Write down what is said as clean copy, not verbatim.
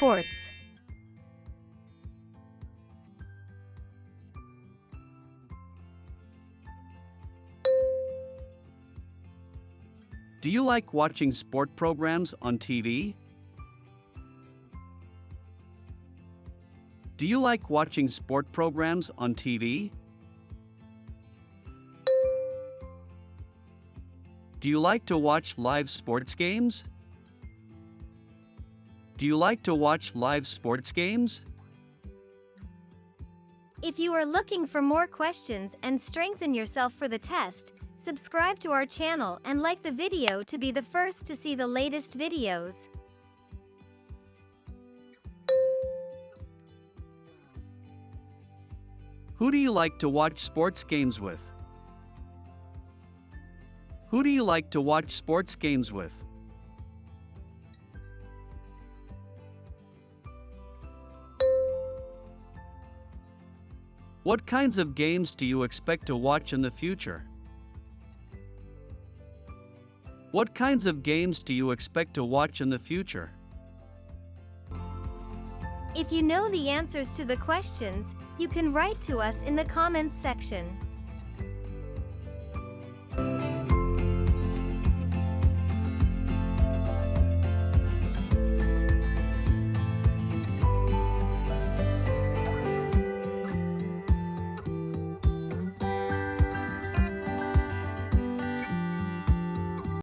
sports. Do you like watching sport programs on TV? Do you like watching sport programs on TV? Do you like to watch live sports games? Do you like to watch live sports games? If you are looking for more questions and strengthen yourself for the test, subscribe to our channel and like the video to be the first to see the latest videos. Who do you like to watch sports games with? Who do you like to watch sports games with? What kinds of games do you expect to watch in the future? What kinds of games do you expect to watch in the future? If you know the answers to the questions, you can write to us in the comments section.